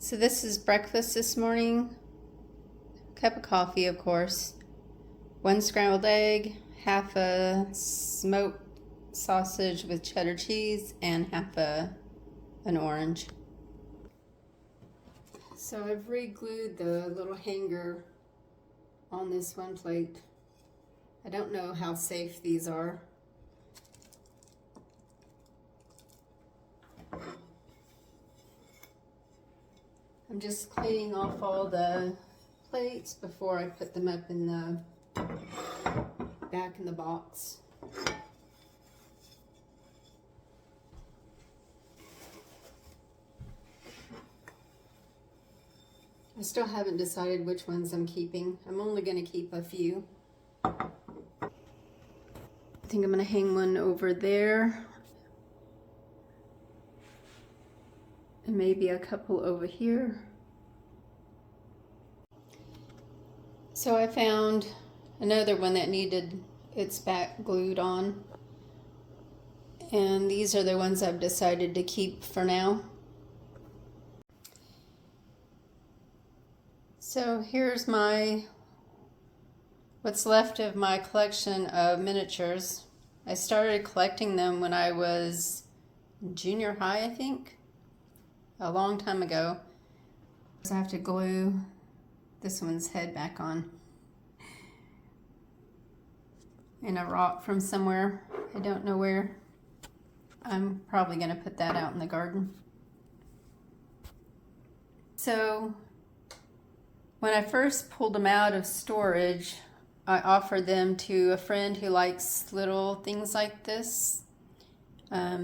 So this is breakfast this morning. Cup of coffee, of course. 1 scrambled egg, half a smoked sausage with cheddar cheese, and half an orange. So I've re-glued the little hanger on this one plate. I don't know how safe these are. I'm just cleaning off all the plates before I put them up in the back in the box. I still haven't decided which ones I'm keeping. I'm only going to keep a few. I think I'm going to hang one over there. And maybe a couple over here. So I found another one that needed its back glued on. And these are the ones I've decided to keep for now. So here's what's left of my collection of miniatures. I started collecting them when I was in junior high, I think. A long time ago. I have to glue this one's head back on. And a rock from somewhere. I don't know where. I'm probably going to put that out in the garden. So when I first pulled them out of storage, I offered them to a friend who likes little things like this. I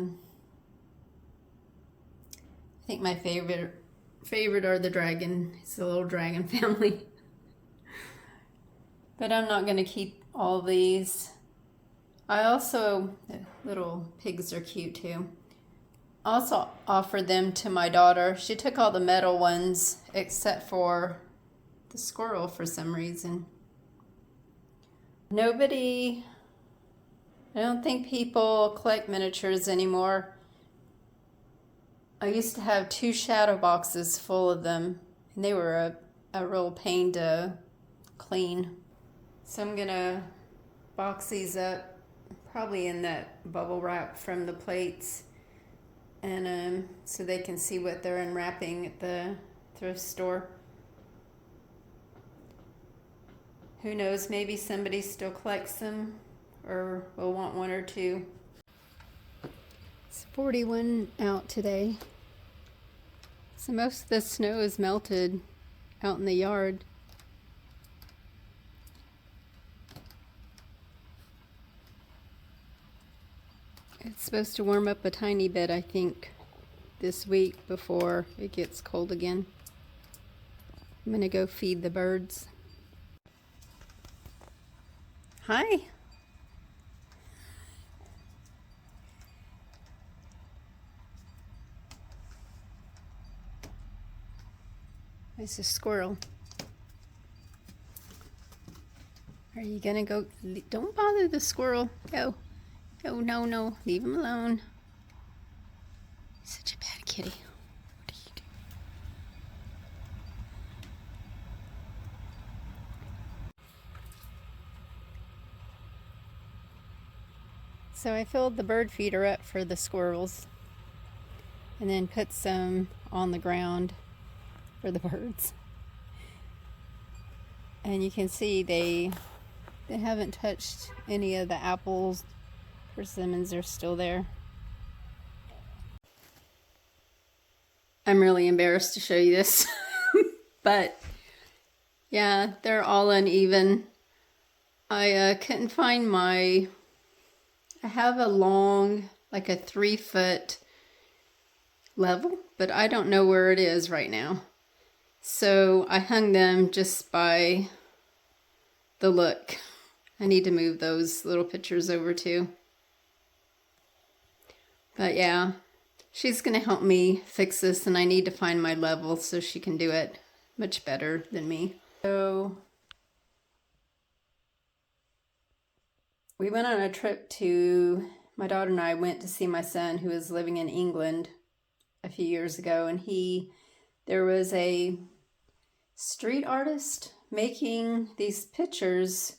think my favorite are the dragon. It's the little dragon family. But I'm not going to keep all these. The little pigs are cute too. I also offered them to my daughter. She took all the metal ones except for the squirrel for some reason. I don't think people collect miniatures anymore. I used to have 2 shadow boxes full of them, and they were a real pain to clean. So I'm gonna box these up, probably in that bubble wrap from the plates, and so they can see what they're unwrapping at the thrift store. Who knows, maybe somebody still collects them or will want one or two. It's 41 out today. So most of the snow is melted out in the yard. It's supposed to warm up a tiny bit, I think, this week before it gets cold again. I'm gonna go feed the birds. Hi. It's a squirrel. Are you gonna go? Don't bother the squirrel. Go. Oh, no. Leave him alone. He's such a bad kitty. What are you doing? So I filled the bird feeder up for the squirrels and then put some on the ground for the birds. And you can see they haven't touched any of the apples. Persimmons are still there. I'm really embarrassed to show you this. But yeah, they're all uneven. I couldn't find I have a long, like a 3-foot level, but I don't know where it is right now. So I hung them just by the look. I need to move those little pictures over too. But yeah, she's going to help me fix this, and I need to find my level so she can do it much better than me. So we went on a trip my daughter and I went to see my son who was living in England a few years ago, and he There was a street artist making these pictures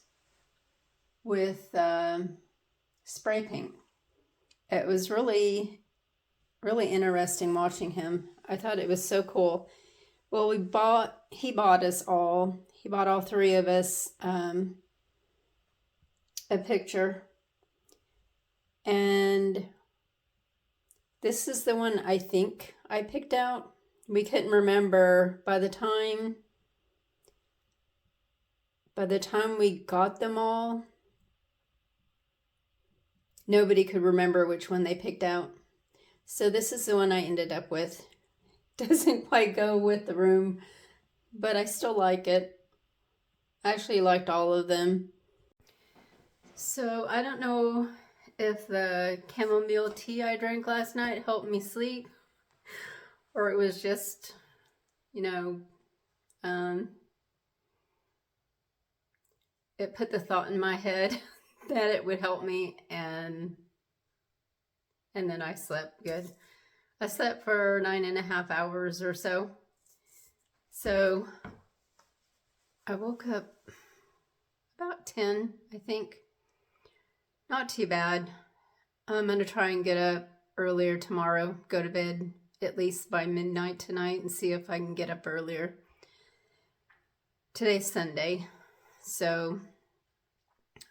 with spray paint. It was really, really interesting watching him. I thought it was so cool. Well, he bought all three of us a picture. And this is the one I think I picked out. We couldn't remember by the time we got them all. Nobody could remember which one they picked out. So this is the one I ended up with. Doesn't quite go with the room, but I still like it. I actually liked all of them. So I don't know if the chamomile tea I drank last night helped me sleep, or it was just, it put the thought in my head that it would help me, and then I slept good. I slept for 9.5 hours or so. So I woke up about 10, I think. Not too bad. I'm going to try and get up earlier tomorrow, go to bed at least by midnight tonight, and see if I can get up earlier. Today's Sunday, so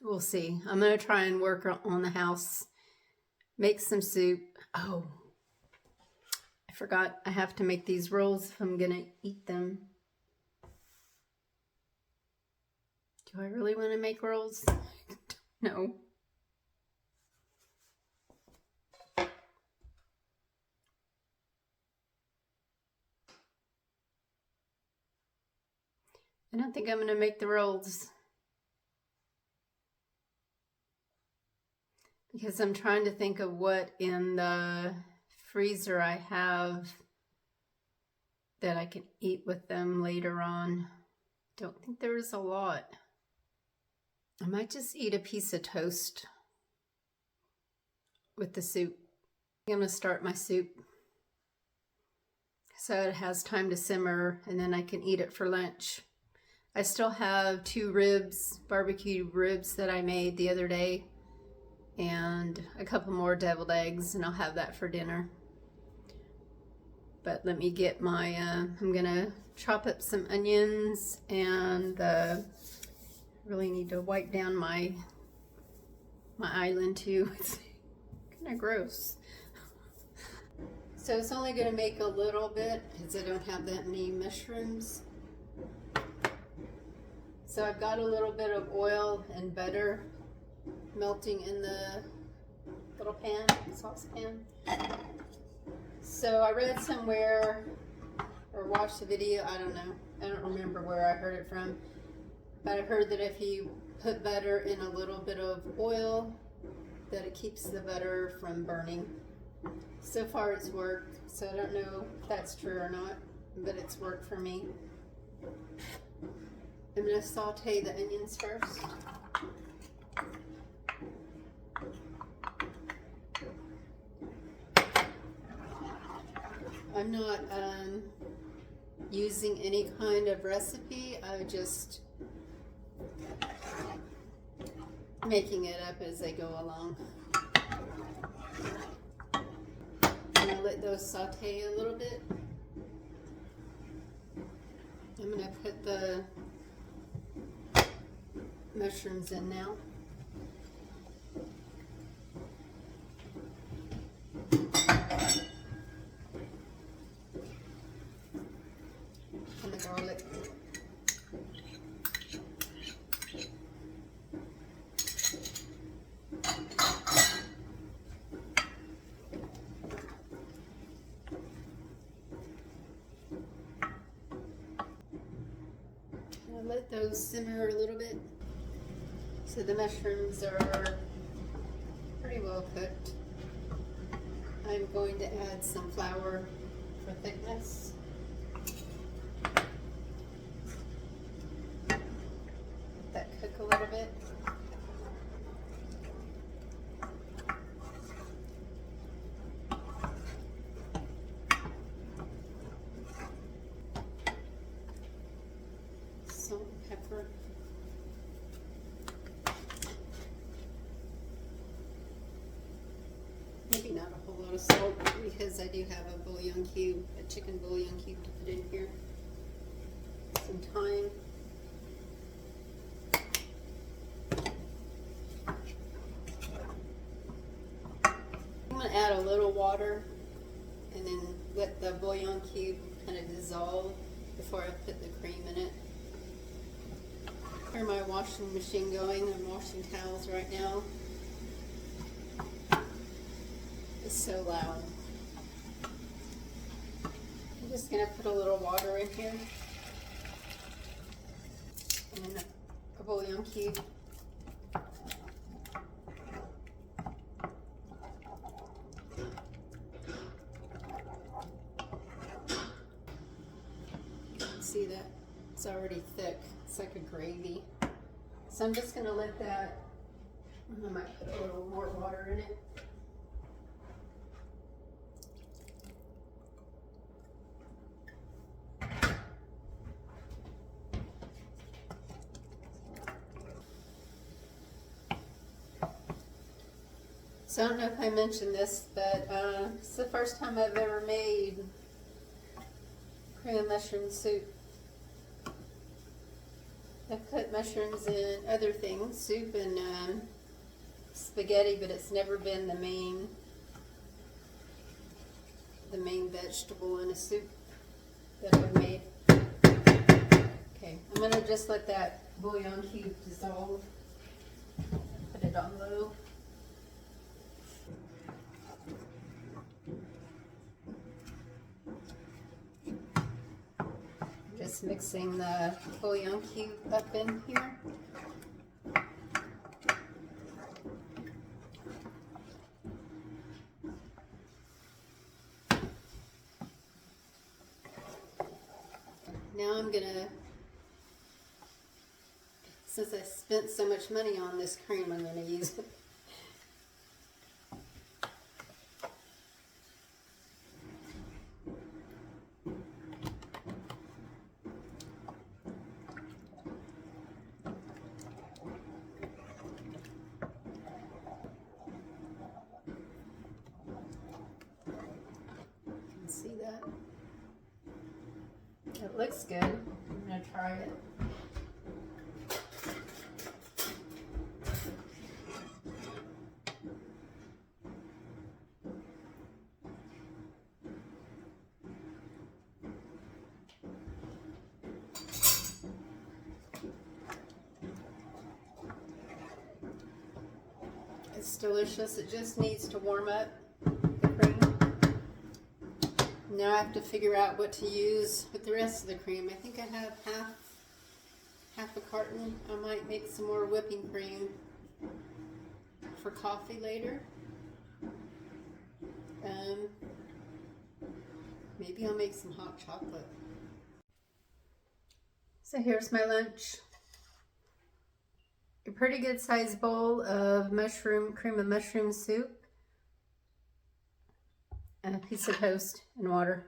we'll see. I'm going to try and work on the house, make some soup. Oh, I forgot I have to make these rolls if I'm going to eat them. Do I really want to make rolls? No. I don't think I'm going to make the rolls because I'm trying to think of what in the freezer I have that I can eat with them later on. Don't think there is a lot. I might just eat a piece of toast with the soup. I'm going to start my soup so it has time to simmer, and then I can eat it for lunch. I still have 2 ribs, barbecue ribs that I made the other day, and a couple more deviled eggs, and I'll have that for dinner. But let me get my, I'm gonna chop up some onions, and really need to wipe down my island too. It's kind of gross. So it's only gonna make a little bit because I don't have that many mushrooms. So I've got a little bit of oil and butter melting in the little pan, saucepan. So I read somewhere or watched a video, I don't know, I don't remember where I heard it from, but I heard that if you put butter in a little bit of oil, that it keeps the butter from burning. So far it's worked, so I don't know if that's true or not, but it's worked for me. I'm going to saute the onions first. I'm not using any kind of recipe. I'm just making it up as I go along. I'm going to let those saute a little bit. I'm going to put the mushrooms in now. And the garlic. I'll let those simmer a little bit. So the mushrooms are pretty well cooked. I'm going to add some flour for thickness. Let that cook a little bit. lot of salt because I do have a bouillon cube, a chicken bouillon cube to put in here. Some thyme. I'm going to add a little water and then let the bouillon cube kind of dissolve before I put the cream in it. Hear my washing machine going. I'm washing towels right now. It's so loud. I'm just going to put a little water in here and a bouillon cube. See that? It's already thick. It's like a gravy. So I'm just going to let that, I might put a little more water in it. So I don't know if I mentioned this, but it's the first time I've ever made cream of mushroom soup. I've put mushrooms in other things, soup and spaghetti, but it's never been the main vegetable in a soup that I've made. Okay, I'm going to just let that bouillon cube dissolve. Put it on low. Just mixing the bouillon cube up in here. Now I'm gonna, since I spent so much money on this cream, I'm gonna use it. See that? It looks good. I'm going to try it. It's delicious. It just needs to warm up. Now I have to figure out what to use with the rest of the cream. I think I have half a carton. I might make some more whipping cream for coffee later. Maybe I'll make some hot chocolate. So here's my lunch. A pretty good sized bowl of cream of mushroom soup. And a piece of toast and water.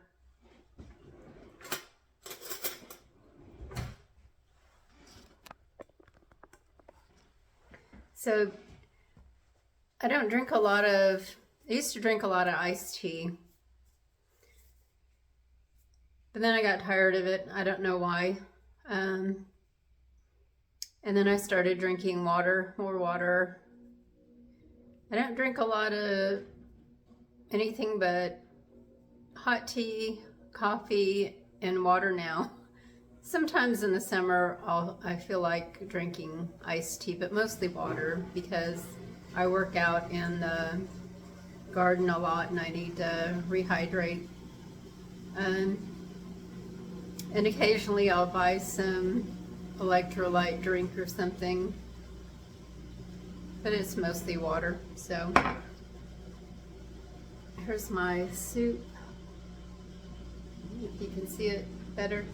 So I don't drink a lot of, I used to drink a lot of iced tea. But then I got tired of it. I don't know why. And then I started drinking water, more water. I don't drink a lot of anything but hot tea, coffee, and water now. Sometimes in the summer I feel like drinking iced tea, but mostly water because I work out in the garden a lot and I need to rehydrate. And occasionally I'll buy some electrolyte drink or something, but it's mostly water. So here's my soup, if you can see it better.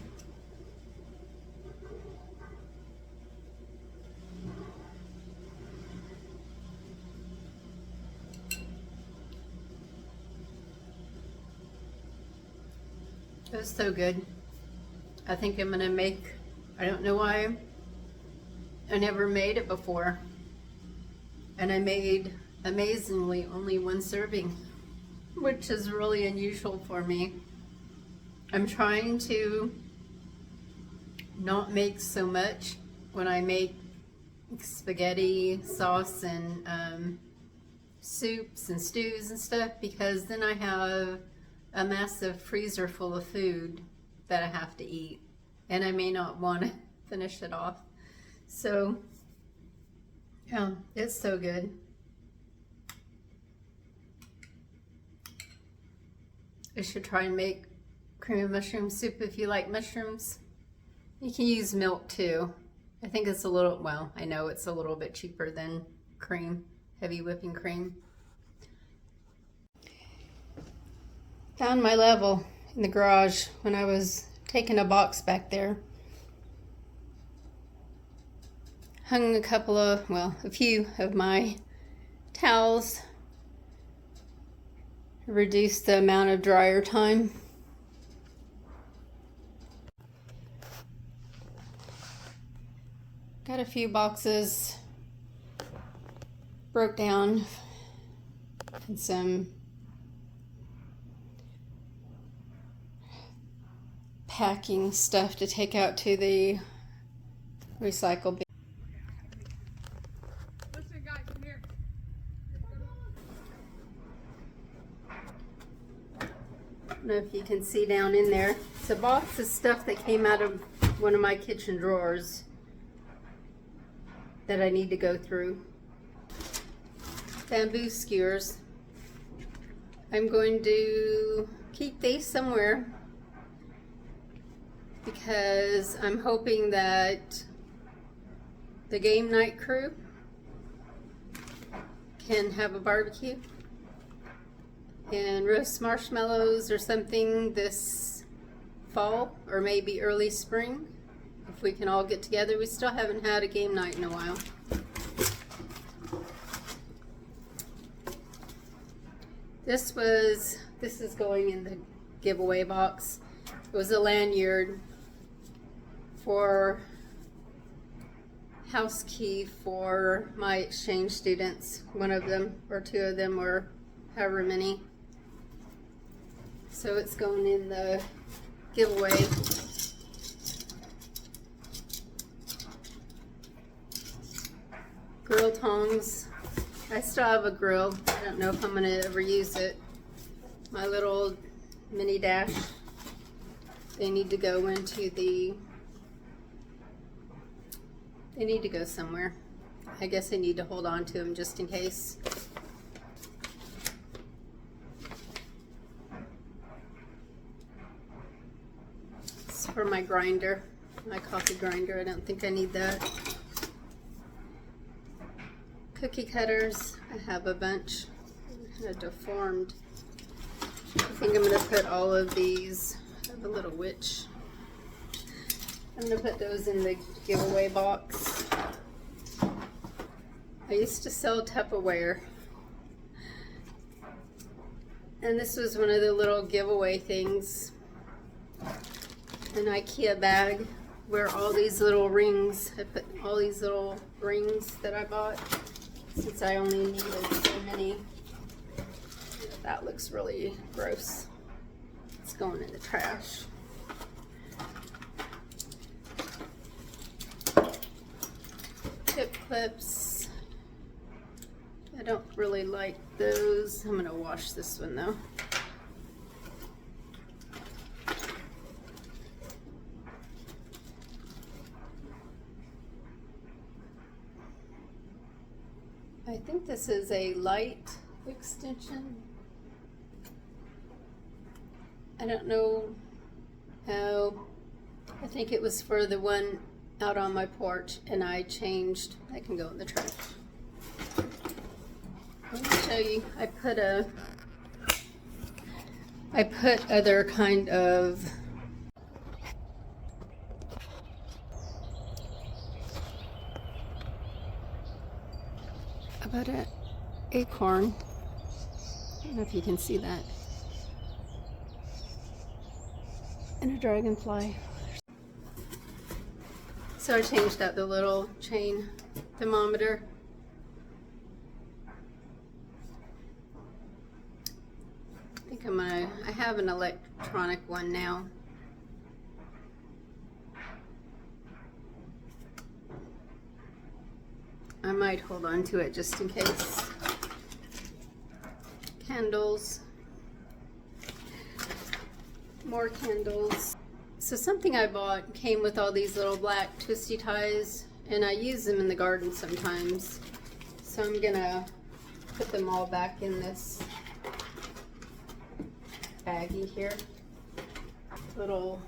It was so good. I think I'm gonna make, I don't know why I never made it before. And I made, amazingly, only one serving. which is really unusual for me. I'm trying to not make so much when I make spaghetti sauce and soups and stews and stuff, because then I have a massive freezer full of food that I have to eat, and I may not want to finish it off. So yeah, it's so good. I should try and make cream of mushroom soup if you like mushrooms. You can use milk too. I think it's a little, well, I know it's a little bit cheaper than cream, heavy whipping cream. Found my level in the garage when I was taking a box back there. Hung a couple of, well, a few of my towels. Reduced the amount of dryer time. Got a few boxes broke down and some packing stuff to take out to the recycle bin. Listen, guys, come here. I don't know if you can see down in there. It's a box of stuff that came out of one of my kitchen drawers that I need to go through. Bamboo skewers. I'm going to keep these somewhere because I'm hoping that the game night crew can have a barbecue and roast marshmallows or something this fall or maybe early spring. If we can all get together. We still haven't had a game night in a while. This is going in the giveaway box. It was a lanyard for house key for my exchange students. One of them or two of them, or however many. So it's going in the giveaway. Grill tongs. I still have a grill. I don't know if I'm going to ever use it. My little mini dash. They need to go into the... They need to go somewhere. I guess I need to hold on to them just in case. It's for my grinder. My coffee grinder. I don't think I need that. Cookie cutters, I have a bunch, kind of deformed. I think I'm going to put all of these, I have a little witch. I'm going to put those in the giveaway box. I used to sell Tupperware. And this was one of the little giveaway things. An IKEA bag where all these little rings, I put all these little rings that I bought. Since I only needed so many. That looks really gross. It's going in the trash. Tip clips. I don't really like those. I'm gonna wash this one though. I think this is a light extension. I don't know how. I think it was for the one out on my porch and I changed. I can go in the trash. Let me show you. I put other kind of about an acorn. I don't know if you can see that. And a dragonfly. So I changed out the little chain thermometer. think I have an electronic one now. I might hold on to it just in case. Candles. More candles. So something I bought came with all these little black twisty ties, and I use them in the garden sometimes. So I'm gonna put them all back in this baggie here. I don't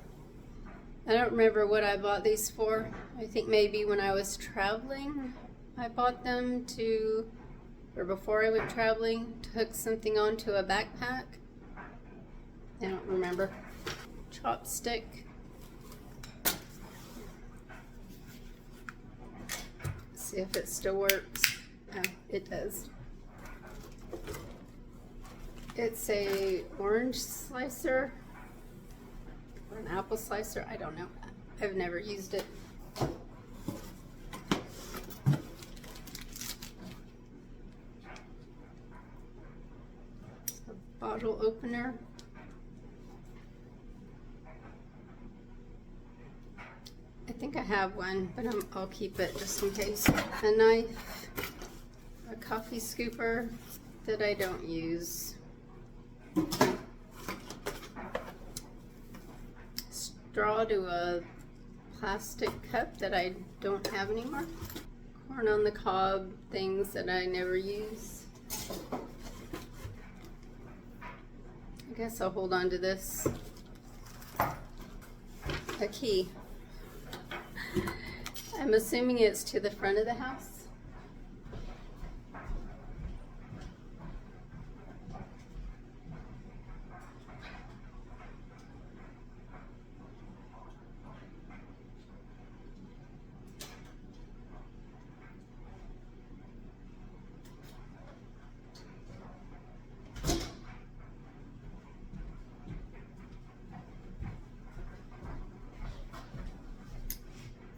remember what I bought these for. I think maybe when I was traveling, I bought them or before I went traveling, to hook something onto a backpack. I don't remember. Chopstick. See if it still works. Oh, it does. It's a orange slicer or an apple slicer. I don't know. I've never used it. A bottle opener. I think I have one, but I'll keep it just in case. A knife, a coffee scooper that I don't use. Straw to a plastic cup that I don't have anymore. Corn on the cob things that I never use. I guess I'll hold on to this. A key. I'm assuming it's to the front of the house.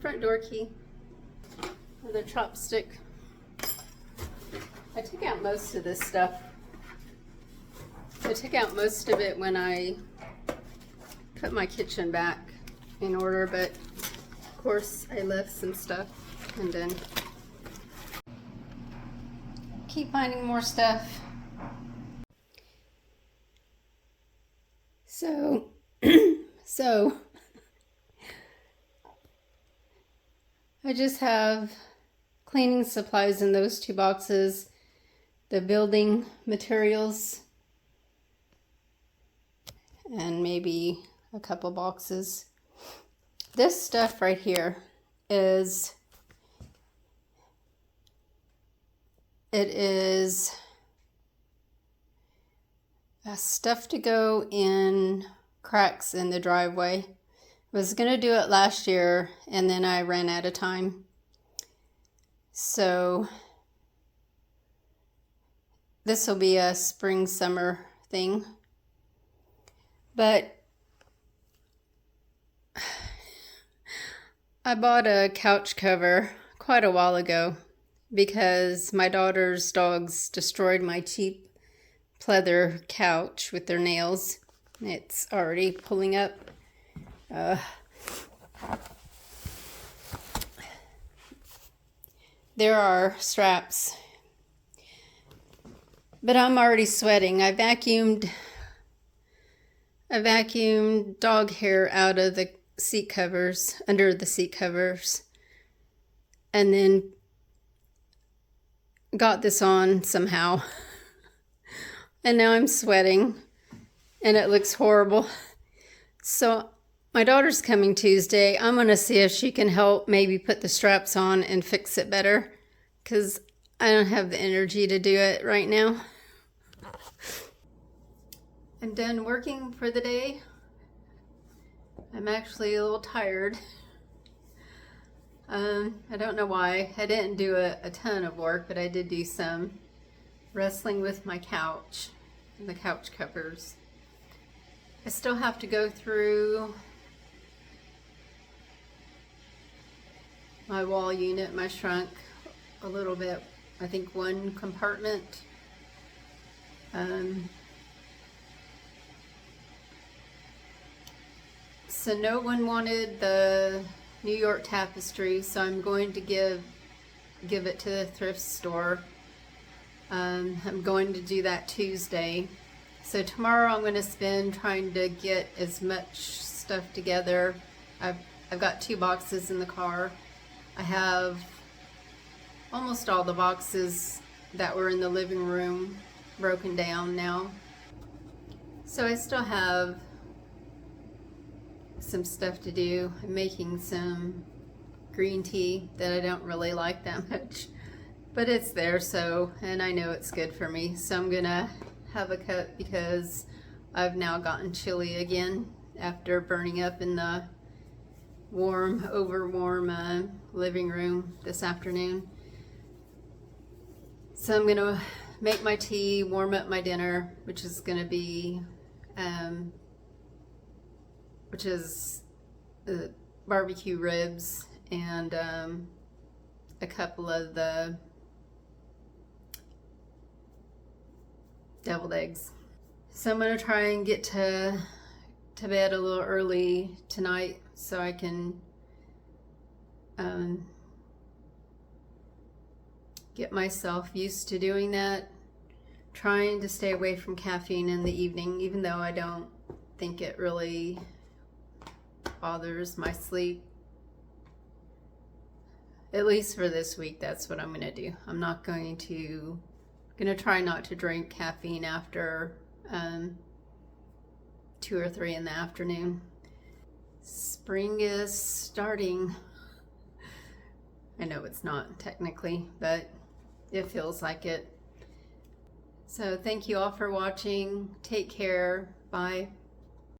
Front door key with a chopstick. I took out most of this stuff. I took out most of it when I put my kitchen back in order, but of course I left some stuff, and then keep finding more stuff. So I just have cleaning supplies in those two boxes, the building materials, and maybe a couple boxes. This stuff right here is stuff to go in cracks in the driveway. Was going to do it last year, and then I ran out of time. So this will be a spring summer thing. But I bought a couch cover quite a while ago because my daughter's dogs destroyed my cheap pleather couch with their nails. It's already pulling up. There are straps, but I'm already sweating. I vacuumed dog hair out of the seat covers, under the seat covers, and then got this on somehow. And now I'm sweating, and it looks horrible. So my daughter's coming Tuesday. I'm going to see if she can help maybe put the straps on and fix it better, because I don't have the energy to do it right now. I'm done working for the day. I'm actually a little tired. I don't know why. I didn't do a ton of work, but I did do some wrestling with my couch and the couch covers. I still have to go through my wall unit, my shrunk a little bit. I think one compartment. So no one wanted the New York tapestry, so I'm going to give it to the thrift store. I'm going to do that Tuesday. So tomorrow I'm going to spend trying to get as much stuff together. I've got 2 boxes in the car. I have almost all the boxes that were in the living room broken down now. So I still have some stuff to do. I'm making some green tea that I don't really like that much, but it's there, so, and I know it's good for me, so I'm gonna have a cup because I've now gotten chilly again after burning up in the over warm living room this afternoon. So I'm gonna make my tea, warm up my dinner, which is gonna be barbecue ribs and a couple of the deviled eggs. So I'm gonna try and get to bed a little early tonight so I can get myself used to doing that. Trying to stay away from caffeine in the evening, even though I don't think it really bothers my sleep. At least for this week, that's what I'm gonna do. I'm not going to, try not to drink caffeine after 2 or 3 in the afternoon. Spring is starting. I know it's not technically, but it feels like it. So thank you all for watching. Take care. Bye.